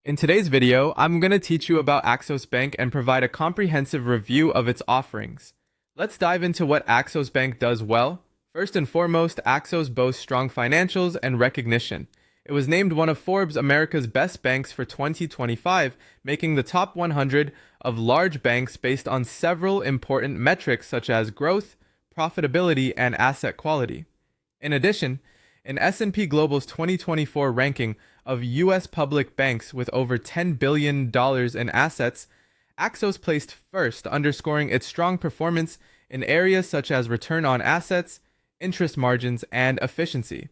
In today's video, I'm going to teach you about Axos Bank and provide a comprehensive review of its offerings. Let's dive into what Axos Bank does well. First and foremost, Axos boasts strong financials and recognition. It was named one of Forbes' America's Best Banks for 2025, making the top 100 of large banks based on several important metrics such as growth, profitability, and asset quality. In addition, in S&P Global's 2024 ranking of U.S. public banks with over $10 billion in assets, Axos placed first, underscoring its strong performance in areas such as return on assets, interest margins, and efficiency.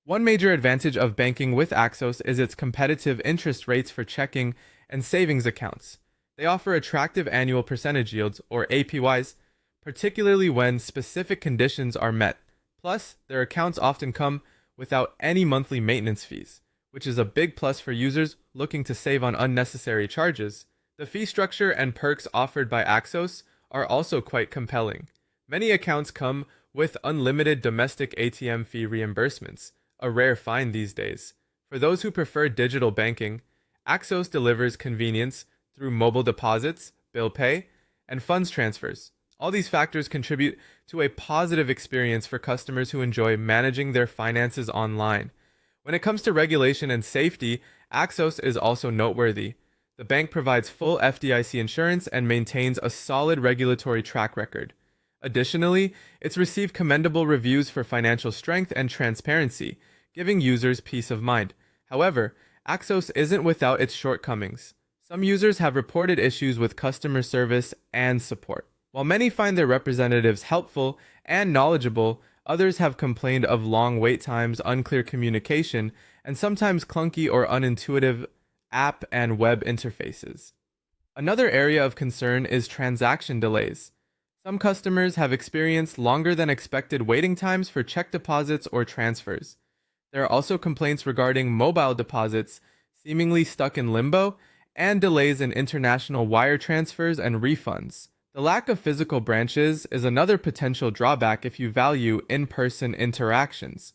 One major advantage of banking with Axos is its competitive interest rates for checking and savings accounts. They offer attractive annual percentage yields, or APYs, particularly when specific conditions are met. Plus, their accounts often come without any monthly maintenance fees, which is a big plus for users looking to save on unnecessary charges. The fee structure and perks offered by Axos are also quite compelling. Many accounts come with unlimited domestic ATM fee reimbursements, a rare find these days. For those who prefer digital banking, Axos delivers convenience through mobile deposits, bill pay, and funds transfers. All these factors contribute to a positive experience for customers who enjoy managing their finances online. When it comes to regulation and safety, Axos is also noteworthy. The bank provides full FDIC insurance and maintains a solid regulatory track record. Additionally, it's received commendable reviews for financial strength and transparency, giving users peace of mind. However, Axos isn't without its shortcomings. Some users have reported issues with customer service and support. While many find their representatives helpful and knowledgeable, others have complained of long wait times, unclear communication, and sometimes clunky or unintuitive app and web interfaces. Another area of concern is transaction delays. Some customers have experienced longer than expected waiting times for check deposits or transfers. There are also complaints regarding mobile deposits seemingly stuck in limbo and delays in international wire transfers and refunds. The lack of physical branches is another potential drawback if you value in-person interactions.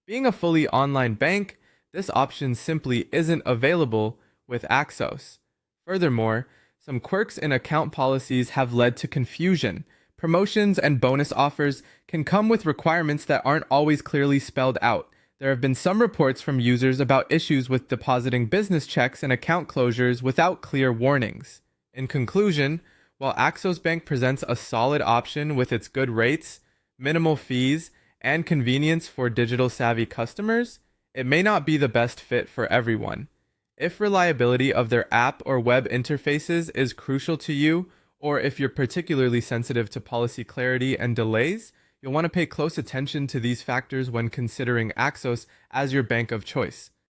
Being a fully online bank, this option simply isn't available with Axos. Furthermore, some quirks in account policies have led to confusion. Promotions and bonus offers can come with requirements that aren't always clearly spelled out. There have been some reports from users about issues with depositing business checks and account closures without clear warnings. In conclusion, while Axos Bank presents a solid option with its good rates, minimal fees, and convenience for digital-savvy customers, it may not be the best fit for everyone. If reliability of their app or web interfaces is crucial to you, or if you're particularly sensitive to policy clarity and delays, you'll want to pay close attention to these factors when considering Axos as your bank of choice.